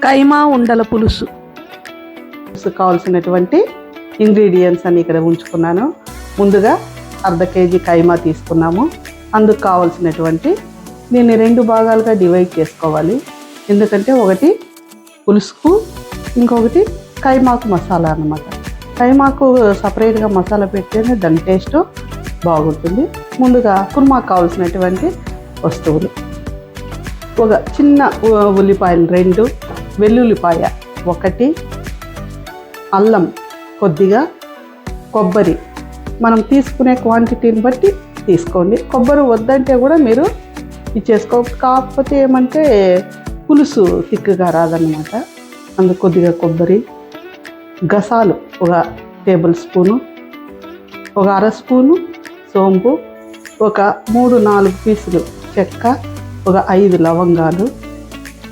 కైమా ఉండల పులుసు కావాల్సినటువంటి ఇంగ్రీడియంట్స్ అని ఇక్కడ ఉంచుకున్నాను. ముందుగా అర్ధ కేజీ కైమా తీసుకున్నాము. అందుకు కావాల్సినటువంటి దీన్ని 2 భాగాలుగా డివైడ్ చేసుకోవాలి. ఎందుకంటే ఒకటి పులుసుకు, ఇంకొకటి కైమాకు మసాలా అన్నమాట. కైమాకు సపరేట్గా మసాలా పెడితేనే దాని టేస్ట్ బాగుంటుంది. ముందుగా కుర్మాకు కావాల్సినటువంటి వస్తువులు: ఒక చిన్న ఉల్లిపాయలు 2, వెల్లుల్లిపాయ 1, అల్లం కొద్దిగా, కొబ్బరి మనం తీసుకునే క్వాంటిటీని బట్టి తీసుకోండి. కొబ్బరి వద్దంటే కూడా మీరు ఇచ్చేసుకో. కాకపోతే ఏమంటే పులుసు తిక్కుగా రాదన్నమాట. అందుకు కొద్దిగా కొబ్బరి, గసాలు 1 టేబుల్ స్పూను, 1 అర స్పూను సోంపు, ఒక 3-4 పీసులు చెక్క, ఒక 5 లవంగాలు,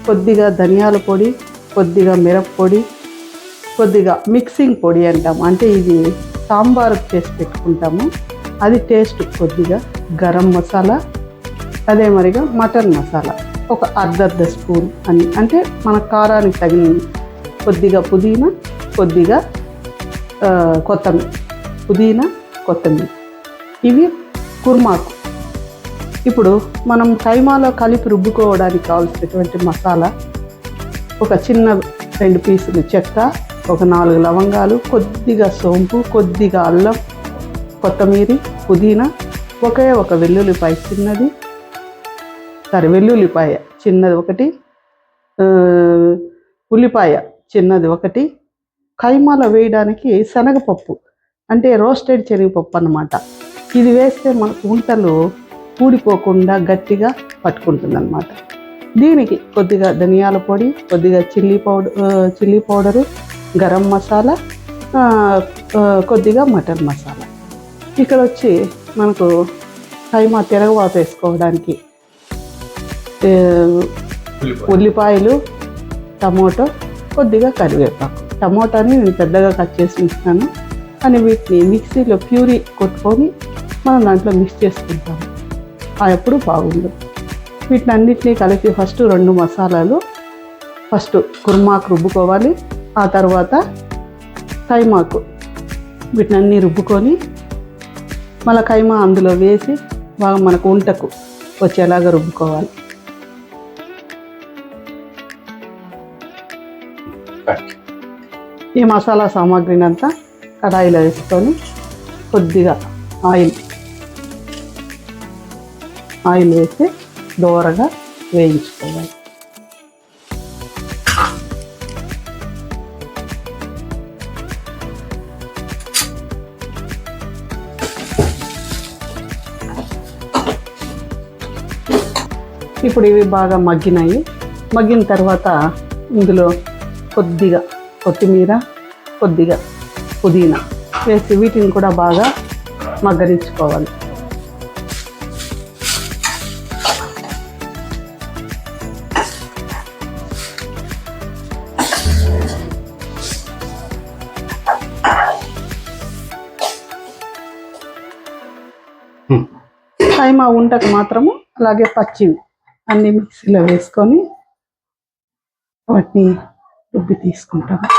కొద్దిగా ధనియాల పొడి, కొద్దిగా మిరప్పొడి, కొద్దిగా మిక్సింగ్ పొడి అంటాము, అంటే ఇది సాంబార్ చేసి పెట్టుకుంటాము, అది టేస్ట్. కొద్దిగా గరం మసాలా, అదే మరిగా మటన్ మసాలా ఒక అర్ధ స్పూన్ అని, అంటే మన కారానికి తగిన. కొద్దిగా పుదీనా, కొద్దిగా కొత్తిమీర, పుదీనా కొత్తిమీర. ఇవి కుర్మాకు. ఇప్పుడు మనం కైమాలో కలిపి రుబ్బుకోవడానికి కావాల్సినటువంటి మసాలా: ఒక చిన్న 2 పీసులు చెక్క, ఒక 4 లవంగాలు, కొద్దిగా సోంపు, కొద్దిగా అల్లం, కొత్తిమీర, పుదీనా, ఒక వెల్లుల్లిపాయ చిన్నది, వెల్లుల్లిపాయ చిన్నది 1, ఉల్లిపాయ చిన్నది 1. కైమాలో వేయడానికి శనగపప్పు, అంటే రోస్టెడ్ శనగపప్పు అన్నమాట. ఇది వేస్తే మనకు వంటలు ఊడిపోకుండా గట్టిగా పట్టుకుంటుంది అన్నమాట. దీనికి కొద్దిగా ధనియాల పొడి, కొద్దిగా చిల్లీ పౌడరు, గరం మసాలా, కొద్దిగా మటన్ మసాలా. ఇక్కడ వచ్చి మనకు కైమా తిరగవాత వేసుకోవడానికి ఉల్లిపాయలు, టమోటో, కొద్దిగా కరివేపాకు. టమోటాని నేను పెద్దగా కట్ చేసి ఉంచుతాను, కానీ వీటిని మిక్సీలో ప్యూరీ కొట్టుకొని మనం దాంట్లో మిక్స్ చేసుకుంటాము. ఎప్పుడు బాగుంది. వీటిని అన్నిటినీ కలిపి ఫస్ట్ 2 మసాలాలు ఫస్ట్ కుర్మాకు రుబ్బుకోవాలి. ఆ తర్వాత కైమాకు వీటిని అన్నీ రుబ్బుకొని మళ్ళీ కైమా అందులో వేసి బాగా మనకు వంటకు వచ్చేలాగా రుబ్బుకోవాలి. ఈ మసాలా సామాగ్రిని అంతా కడాయిలో వేసుకొని కొద్దిగా ఆయిల్ వేసి దోరగా వేయించుకోవాలి. ఇప్పుడు ఇవి బాగా మగ్గినాయి. మగ్గిన తర్వాత ఇందులో కొద్దిగా కొత్తిమీర, కొద్దిగా పుదీనా వేసి వీటిని కూడా బాగా మగ్గరించుకోవాలి. కైమా వంటకు మాత్రము అలాగే పచ్చివి అన్ని మిక్సీలో వేసుకొని వాటిని రుబ్బి తీసుకుంటాము.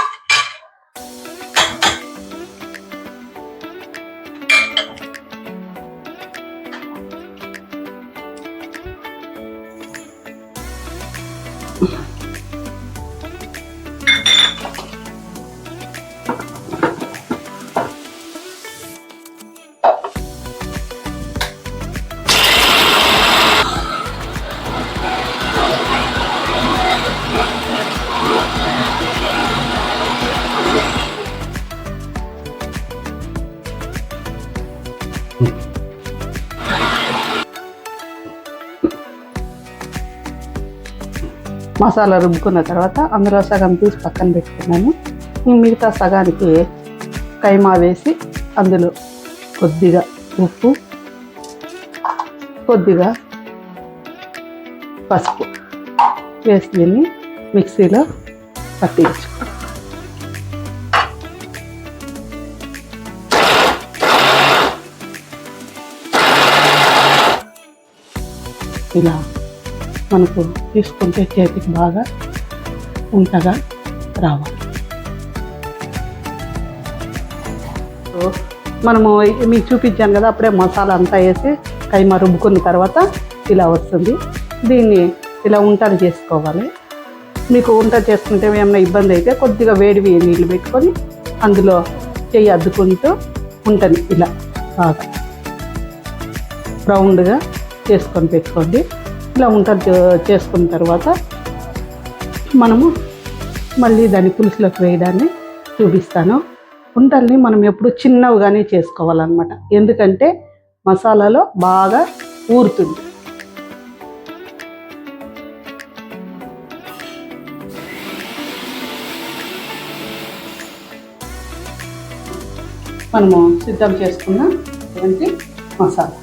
మసాలా రుబ్బుకున్న తర్వాత అందులో సగం తీసి పక్కన పెట్టుకున్నాను. మిగతా సగానికి కైమా వేసి అందులో కొద్దిగా ఉప్పు, కొద్దిగా పసుపు వేసి దీన్ని మిక్సీలో పట్టించు. ఇలా మనకు తీసుకుంటే చేతికి బాగా ఉంటగా రావాలి. మనము మీకు చూపించాను కదా, అప్పుడే మసాలా అంతా వేసి కైమా రుబ్బుకున్న తర్వాత ఇలా వస్తుంది. దీన్ని ఇలా ఉంటలు చేసుకోవాలి. మీకు వంట చేసుకుంటే ఏమైనా ఇబ్బంది అయితే కొద్దిగా వేడి నీళ్ళు పెట్టుకొని అందులో చెయ్యి అద్దుకుంటూ ఉంటుంది. ఇలా బాగా రౌండ్గా చేసుకొని పెట్టుకోండి. ఇలా వంటలు చేసుకున్న తర్వాత మనము మళ్ళీ దాన్ని పులుసులోకి వేయడాన్ని చూపిస్తాను. వంటల్ని మనం ఎప్పుడు చిన్నవిగానే చేసుకోవాలన్నమాట, ఎందుకంటే మసాలాలో బాగా ఊరుతుంది. మనము సిద్ధం చేసుకున్న మసాలా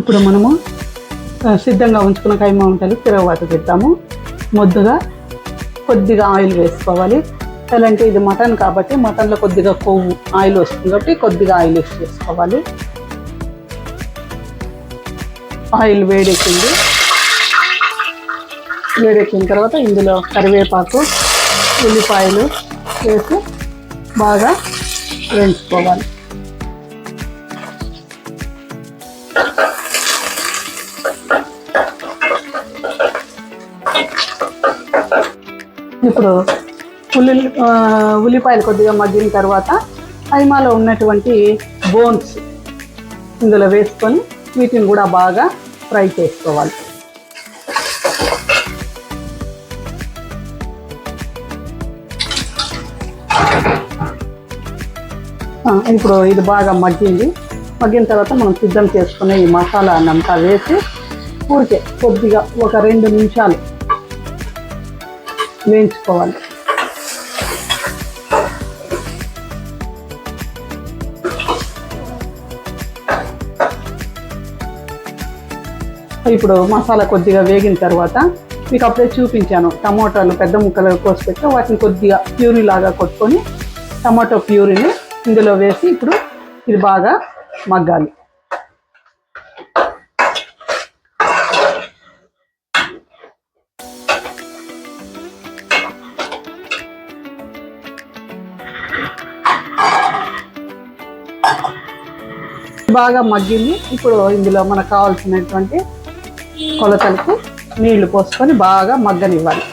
ఇప్పుడు మనము సిద్ధంగా ఉంచుకున్న కైమా వంటలు తిరగబాత పెడతాము. మొద్దుగా కొద్దిగా ఆయిల్ వేసుకోవాలి. ఎలాంటి ఇది మటన్ కాబట్టి మటన్లో కొద్దిగా కొవ్వు ఆయిల్ వస్తుంది కాబట్టి కొద్దిగా ఆయిల్ వేసి చేసుకోవాలి. ఆయిల్ వేడెక్కింది. వేడెక్కిన తర్వాత ఇందులో కరివేపాకు, ఉల్లిపాయలు వేసి బాగా వేయించుకోవాలి. ఇప్పుడు ఉల్లిపాయలు కొద్దిగా మగ్గిన తర్వాత కైమాలో ఉన్నటువంటి బోన్స్ ఇందులో వేసుకొని వీటిని కూడా బాగా ఫ్రై చేసుకోవాలి. ఇప్పుడు ఇది బాగా మగ్గిన తర్వాత మనం సిద్ధం చేసుకునే ఈ మసాలా అంతా వేసి ఊరికే కొద్దిగా ఒక 2 నిమిషాలు వేయించుకోవాలి. ఇప్పుడు మసాలా కొద్దిగా వేగిన తర్వాత మీకు అప్పుడే చూపించాను, టమోటాలు పెద్ద ముక్కలు కోసి పెట్టి వాటిని కొద్దిగా ప్యూరీ లాగా కొట్టుకొని టమాటో ప్యూరీని ఇందులో వేసి ఇప్పుడు ఇది బాగా మగ్గాలి. బాగా మగ్గింది. ఇప్పుడు ఇందులో మనకు కావాల్సినటువంటి కొలతలకు నీళ్లు పోసుకొని బాగా మగ్గనివ్వాలి.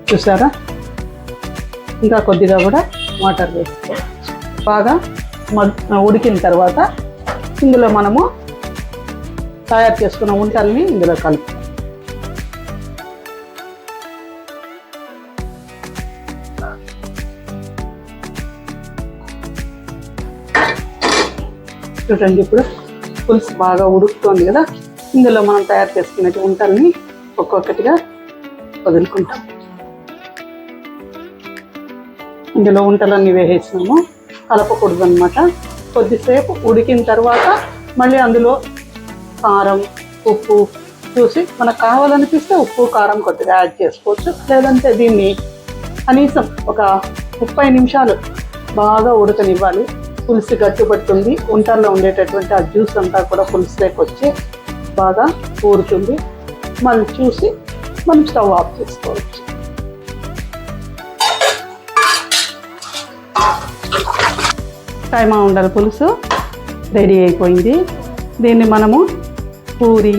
చూసారా, ఇంకా కొద్దిగా కూడా వాటర్ వేసుకోవాలి. బాగా ఉడికిన తర్వాత ఇందులో మనము తయారు చేసుకున్న వంటల్ని ఇందులో కలుపు. చూడండి, ఇప్పుడు పులుసు బాగా ఉడుకుతోంది కదా, ఇందులో మనం తయారు చేసుకునే వంటల్ని ఒక్కొక్కటిగా వదులుకుంటాం. ఇందులో వంటలన్నీ వేసేసినాము, కలపకూడదు అనమాట. కొద్దిసేపు ఉడికిన తర్వాత మళ్ళీ అందులో కారం, ఉప్పు చూసి మనకు కావాలనిపిస్తే ఉప్పు కారం కొద్దిగా యాడ్ చేసుకోవచ్చు. లేదంటే దీన్ని కనీసం ఒక 30 నిమిషాలు బాగా ఉడకనివ్వాలి. పులుసు గట్టుపడుతుంది. వంటల్లో ఉండేటటువంటి ఆ జ్యూస్ అంతా కూడా పులుసులోకి వచ్చి బాగా ఊరుతుంది. మళ్ళీ చూసి మనం స్టవ్ ఆఫ్ చేసుకోవచ్చు. కైమా ఉండల పులుసు రెడీ అయిపోయింది. దీన్ని మనము పూరి,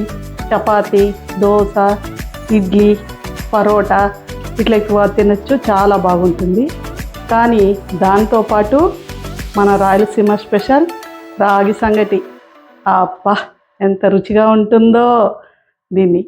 చపాతి, దోశ, ఇడ్లీ, పరోటా ఇట్లా ఎక్కువ తినచ్చు. చాలా బాగుంటుంది. కానీ దాంతోపాటు మన రాయలసీమ స్పెషల్ రాగి సంగటి, అబ్బా ఎంత రుచిగా ఉంటుందో. దీన్ని